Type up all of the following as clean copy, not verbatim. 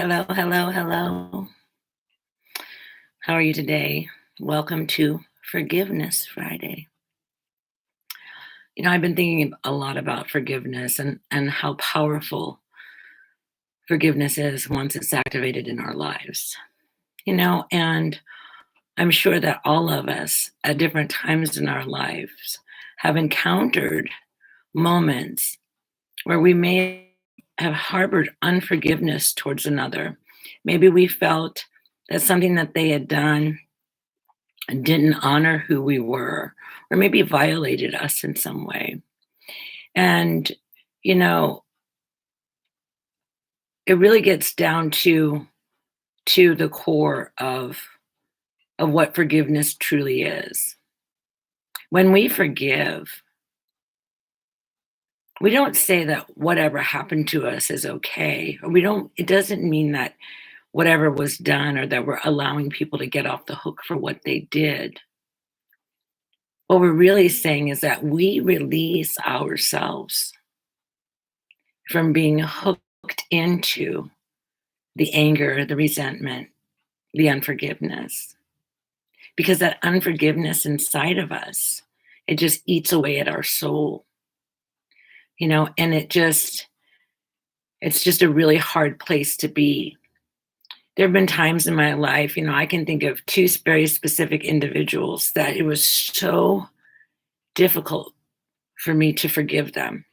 Hello, hello, hello. How are you today? Welcome to Forgiveness Friday. I've been thinking a lot about forgiveness and how powerful forgiveness is once it's activated in our lives. And I'm sure that all of us at different times in our lives have encountered moments where we may have harbored unforgiveness towards another. Maybe we felt that something that they had done didn't honor who we were, or maybe violated us in some way. And, you know, it really gets down to the core of what forgiveness truly is. When we forgive, we don't say that whatever happened to us is okay. Or it doesn't mean that whatever was done or that we're allowing people to get off the hook for what they did. What we're really saying is that we release ourselves from being hooked into the anger, the resentment, the unforgiveness. Because that unforgiveness inside of us, it just eats away at our soul, and it's just a really hard place to be. There have been times in my life, I can think of two very specific individuals that it was so difficult for me to forgive them.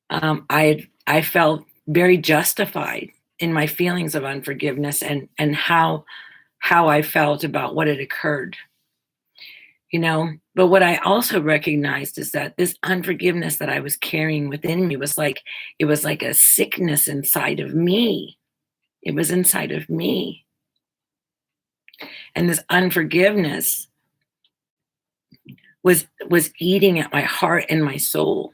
I felt very justified in my feelings of unforgiveness and how I felt about what had occurred. But what I also recognized is that this unforgiveness that I was carrying within me was like a sickness inside of me. It was inside of me. And this unforgiveness was eating at my heart and my soul.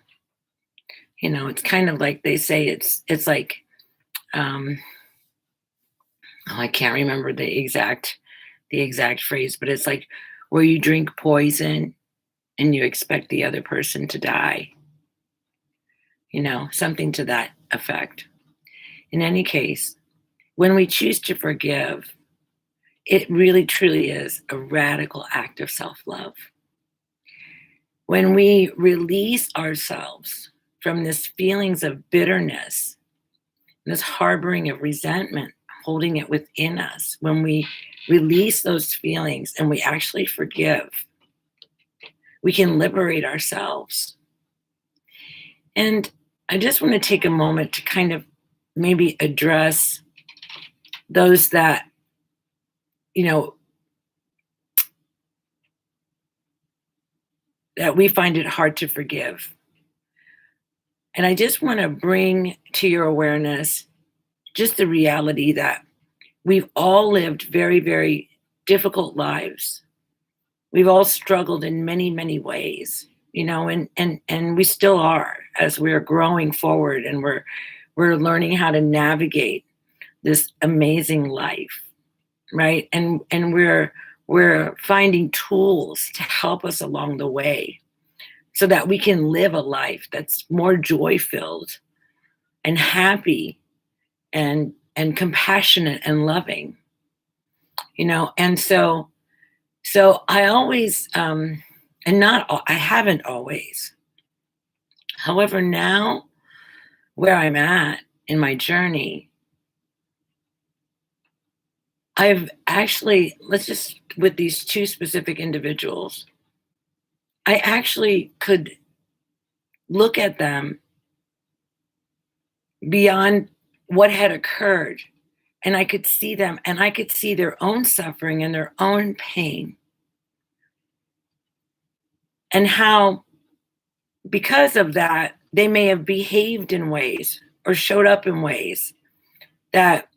It's kind of like they say it's like um I can't remember the exact phrase, but it's like where you drink poison and you expect the other person to die, something to that effect. In any case, when we choose to forgive, it really truly is a radical act of self-love. When we release ourselves from this feelings of bitterness, this harboring of resentment, holding it within us, when we release those feelings and we actually forgive, we can liberate ourselves. And I just want to take a moment to kind of maybe address those that, you know, that we find it hard to forgive. And I just want to bring to your awareness just the reality that we've all lived very, very difficult lives. We've all struggled in many, many ways, and we still are as we're growing forward and we're learning how to navigate this amazing life, right? And we're finding tools to help us along the way so that we can live a life that's more joy filled and happy and compassionate and loving, and so I always and not I haven't always. However, now where I'm at in my journey, I've actually, let's just, with these two specific individuals, I actually could look at them beyond what had occurred, and I could see them and I could see their own suffering and their own pain, and how, because of that, they may have behaved in ways or showed up in ways that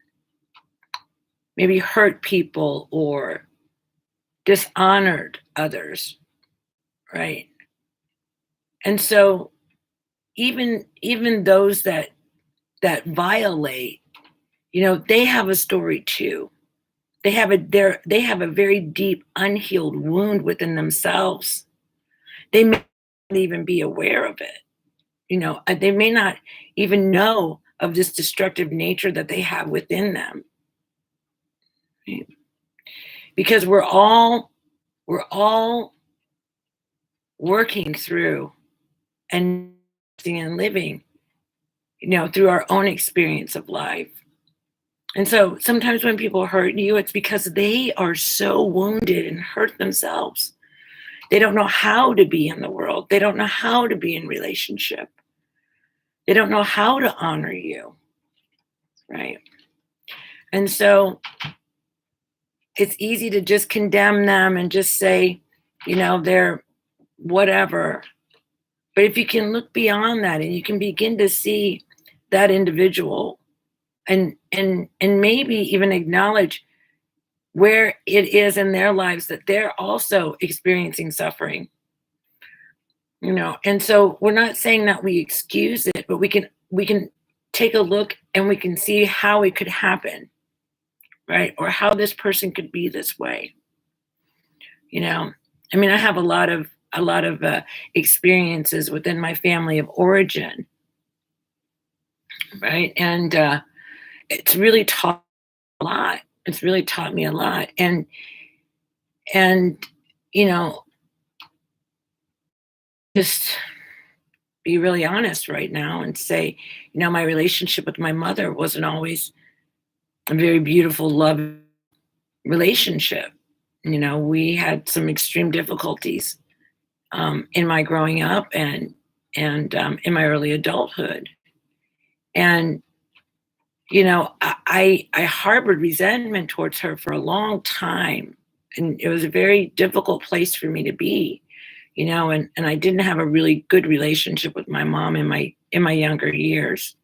maybe hurt people or dishonored others, right? And so even those that violate, they have a story too. They have a very deep unhealed wound within themselves. They may not even be aware of it. They may not even know of this destructive nature that they have within them. Right? Because we're all working through and living, through our own experience of life. And so sometimes when people hurt you, it's because they are so wounded and hurt themselves. They don't know how to be in the world. They don't know how to be in relationship. They don't know how to honor you, right? And so it's easy to just condemn them and just say, they're whatever. But if you can look beyond that and you can begin to see that individual and maybe even acknowledge where it is in their lives that they're also experiencing suffering, and so we're not saying that we excuse it, but we can take a look and we can see how it could happen, right? Or how this person could be this way. I have a lot of experiences within my family of origin, right? And it's really taught a lot. It's really taught me a lot. And just be really honest right now and say, my relationship with my mother wasn't always a very beautiful love relationship. We had some extreme difficulties in my growing up and in my early adulthood. And I harbored resentment towards her for a long time, and it was a very difficult place for me to be, and I didn't have a really good relationship with my mom in my younger years.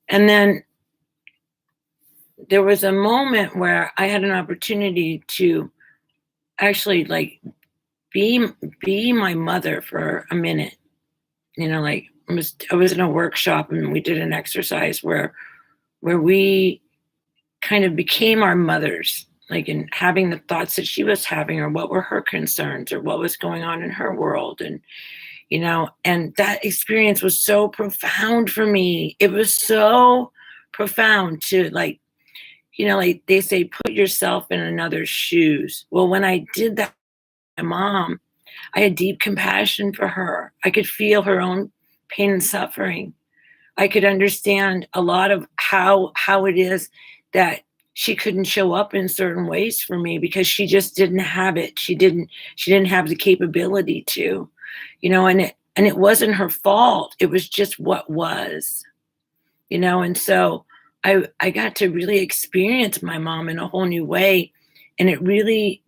And then there was a moment where I had an opportunity to actually be my mother for a minute. I was in a workshop and we did an exercise where we kind of became our mothers, like in having the thoughts that she was having, or what were her concerns, or what was going on in her world. And and that experience was so profound for me. It was so profound to like they say, put yourself in another's shoes. Well, when I did that, my mom, I had deep compassion for her. I could feel her own pain and suffering. I could understand a lot of how it is that she couldn't show up in certain ways for me because she just didn't have it. She didn't have the capability to, and it wasn't her fault. It was just what was, and so I got to really experience my mom in a whole new way. And it really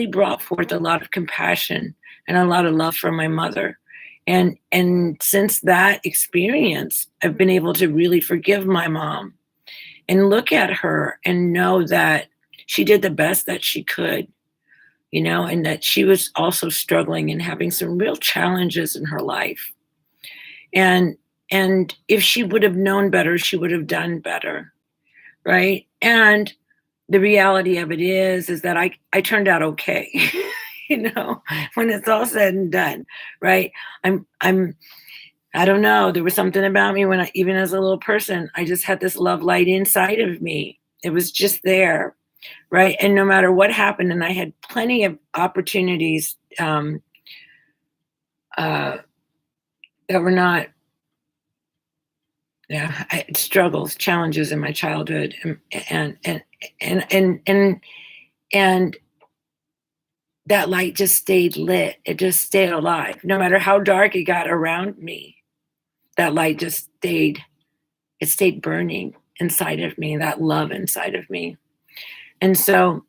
brought forth a lot of compassion and a lot of love for my mother. And since that experience, I've been able to really forgive my mom and look at her and know that she did the best that she could, and that she was also struggling and having some real challenges in her life. And if she would have known better, she would have done better, right? And the reality of it is that I turned out okay. When it's all said and done, right? I don't know. There was something about me when even as a little person, I just had this love light inside of me. It was just there, right? And no matter what happened, and I had plenty of opportunities that were not, struggles, challenges in my childhood, and that light just stayed lit. It just stayed alive. No matter how dark it got around me, that light just stayed, it stayed burning inside of me, that love inside of me. And so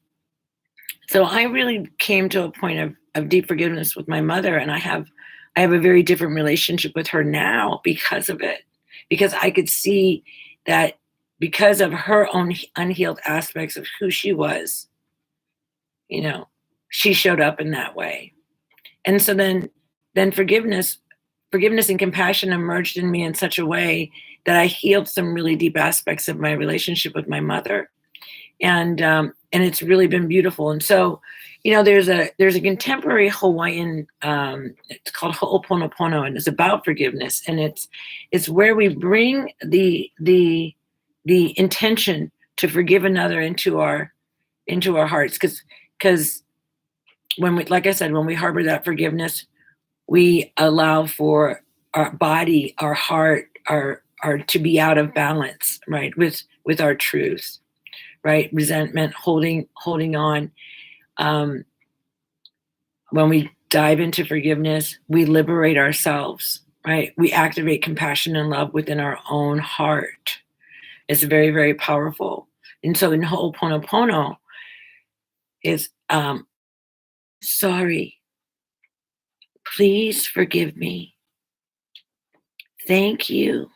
I really came to a point of deep forgiveness with my mother, and I have a very different relationship with her now because of it. Because I could see that because of her own unhealed aspects of who she was, she showed up in that way. And so then forgiveness and compassion emerged in me in such a way that I healed some really deep aspects of my relationship with my mother. And and it's really been beautiful. And so, there's a contemporary Hawaiian, it's called Ho'oponopono, and it's about forgiveness, and it's where we bring the intention to forgive another into our hearts, because when we, like I said, when we harbor that forgiveness, we allow for our body, our heart, our to be out of balance, right, with our truth, right? Resentment, holding on. Um, when we dive into forgiveness, we liberate ourselves, right? We activate compassion and love within our own heart. It's very, very powerful. And so in Ho'oponopono is, sorry, please forgive me. Thank you.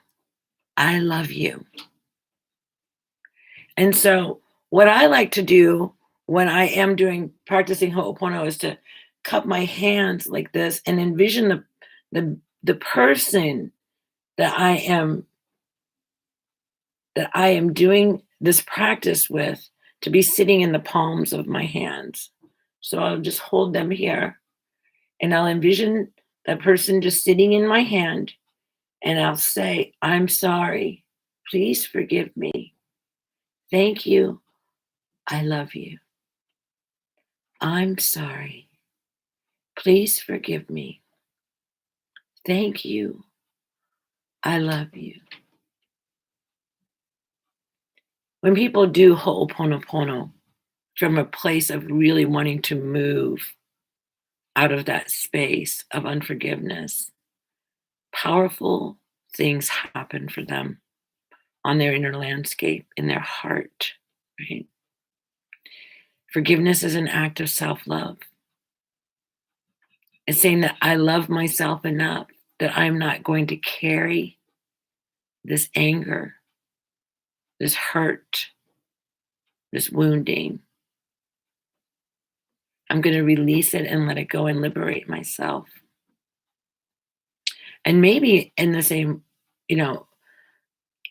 I love you. And so what I like to do when I am practicing Ho'opono is to cup my hands like this and envision the person that I am doing this practice with to be sitting in the palms of my hands. So I'll just hold them here, and I'll envision that person just sitting in my hand, and I'll say, I'm sorry. Please forgive me. Thank you. I love you. I'm sorry. Please forgive me. Thank you. I love you. When people do Ho'oponopono from a place of really wanting to move out of that space of unforgiveness, powerful things happen for them on their inner landscape, in their heart, right? Forgiveness is an act of self love. It's saying that I love myself enough that I'm not going to carry this anger, this hurt, this wounding. I'm going to release it and let it go and liberate myself. And maybe you know,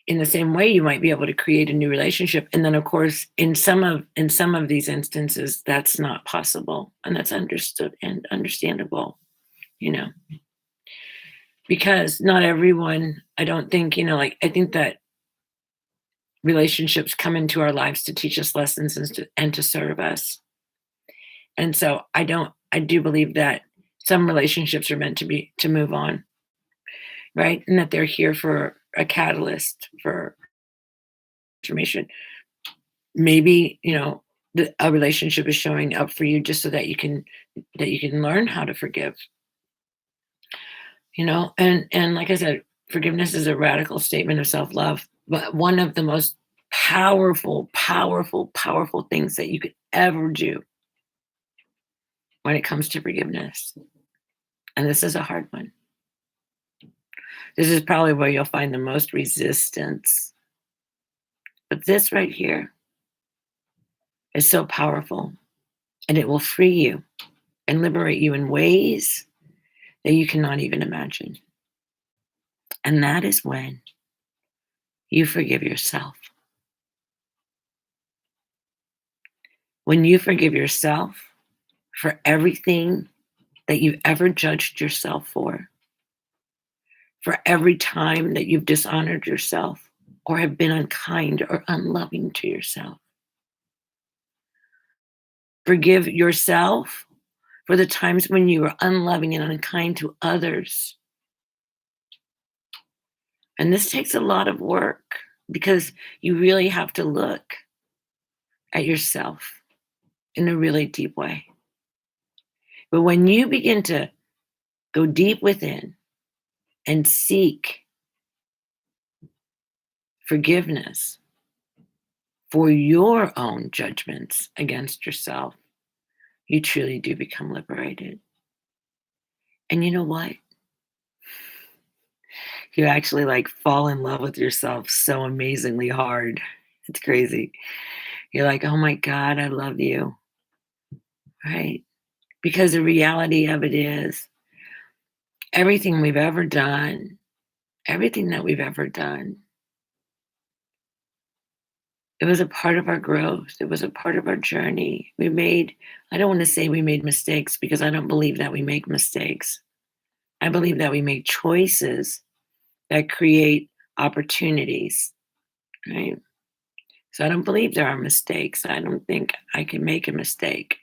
in the same way, you might be able to create a new relationship. And then, of course, in some of these instances, that's not possible, and that's understood and understandable. You know, because not everyone. I don't think like I think that relationships come into our lives to teach us lessons and to serve us. And so I do believe that some relationships are meant to move on, right? And that they're here for a catalyst for transformation. Maybe, a relationship is showing up for you just so that you can learn how to forgive. And like I said, forgiveness is a radical statement of self-love, but one of the most powerful, powerful, powerful things that you could ever do when it comes to forgiveness. And this is a hard one. This is probably where you'll find the most resistance. But this right here is so powerful, and it will free you and liberate you in ways that you cannot even imagine. And that is when you forgive yourself. When you forgive yourself for everything that you've ever judged yourself for every time that you've dishonored yourself or have been unkind or unloving to yourself. Forgive yourself for the times when you were unloving and unkind to others. And this takes a lot of work because you really have to look at yourself in a really deep way. But when you begin to go deep within and seek forgiveness for your own judgments against yourself, you truly do become liberated. And you know what? You actually fall in love with yourself so amazingly hard. It's crazy. You're like, oh my God, I love you. Right? Because the reality of it is everything we've ever done, everything that we've ever done It was a part of our growth. It was a part of our journey. I don't want to say we made mistakes because I don't believe that we make mistakes. I believe that we make choices that create opportunities, right? So I don't believe there are mistakes. I don't think I can make a mistake.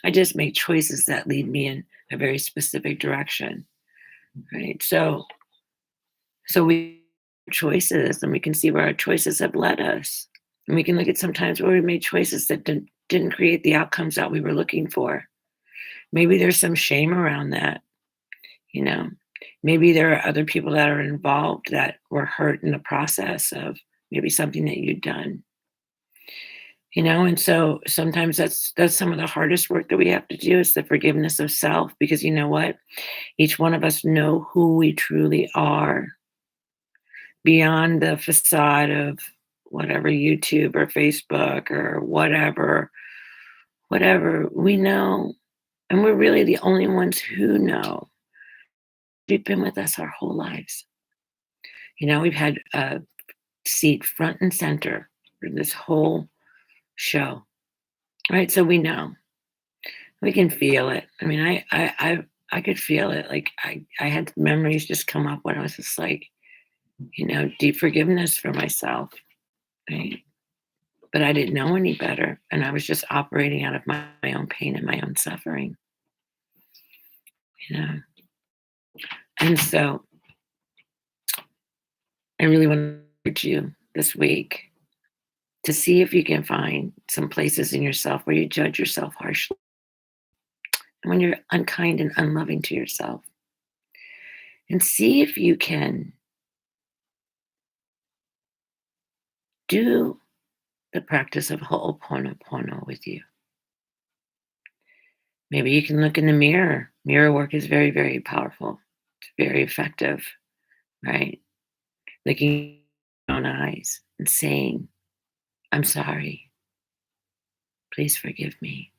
I just make choices that lead me in a very specific direction, right? So we choices and we can see where our choices have led us. And we can look at sometimes where we made choices that didn't create the outcomes that we were looking for. Maybe there's some shame around that, you know. Maybe there are other people that are involved that were hurt in the process of maybe something that you'd done. And so sometimes that's some of the hardest work that we have to do is the forgiveness of self, because you know what? Each one of us know who we truly are beyond the facade of whatever YouTube or Facebook or whatever we know. And we're really the only ones who know. We've been with us our whole lives. We've had a seat front and center for this whole show, right? So we know. We can feel it. I mean, I could feel it. Like I had memories just come up when I was just like, deep forgiveness for myself, right? But I didn't know any better, and I was just operating out of my own pain and my own suffering, you know. And so I really want to urge you this week to see if you can find some places in yourself where you judge yourself harshly, and when you're unkind and unloving to yourself, and see if you can do the practice of Ho'oponopono with you. Maybe you can look in the mirror. Mirror work is very, very powerful. It's very effective, right? Looking in your own eyes and saying, I'm sorry. Please forgive me.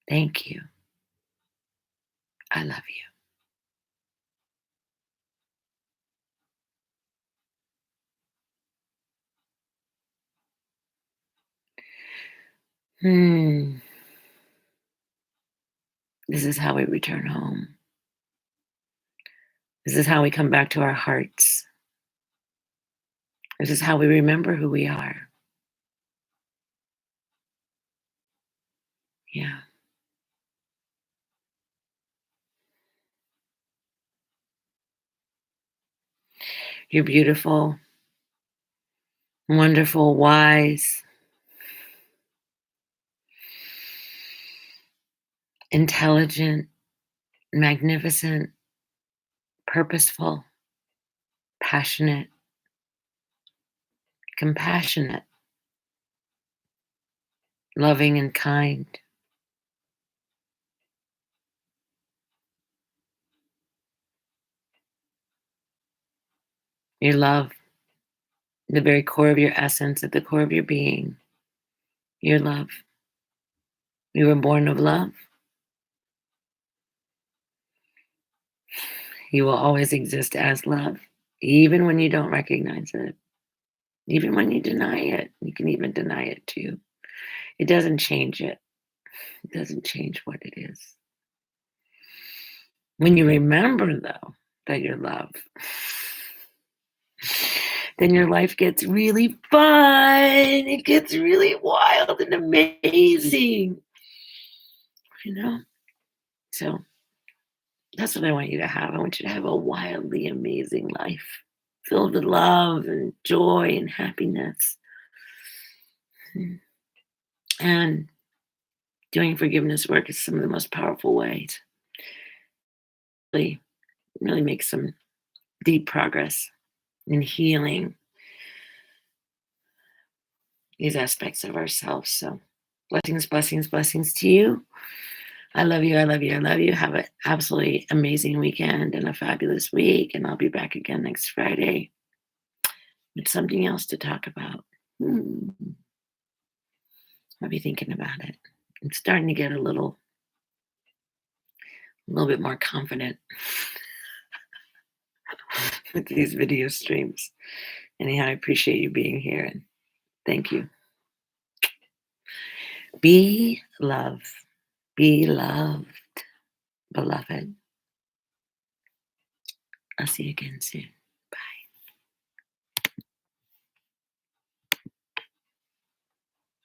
Thank you. I love you. This is how we return home. This is how we come back to our hearts. This is how we remember who we are. Yeah. You're beautiful, wonderful, wise, intelligent, magnificent, purposeful, passionate, compassionate, loving, and kind. Your love, the very core of your essence, at the core of your being, your love. You were born of love. You will always exist as love, even when you don't recognize it, even when you deny it. You can even deny it too. It doesn't change it. It doesn't change what it is. When you remember, though, that you're love, then your life gets really fun. It gets really wild and amazing. You know? So that's what I want you to have. I want you to have a wildly amazing life filled with love and joy and happiness. And doing forgiveness work is some of the most powerful ways. Really, really make some deep progress in healing these aspects of ourselves. So blessings, blessings, blessings to you. I love you. I love you. I love you. Have an absolutely amazing weekend and a fabulous week. And I'll be back again next Friday with something else to talk about. I'll be thinking about it. I'm starting to get a little bit more confident with these video streams. Anyhow, I appreciate you being here, and Thank you. Be love. Be loved, beloved. I'll see you again soon.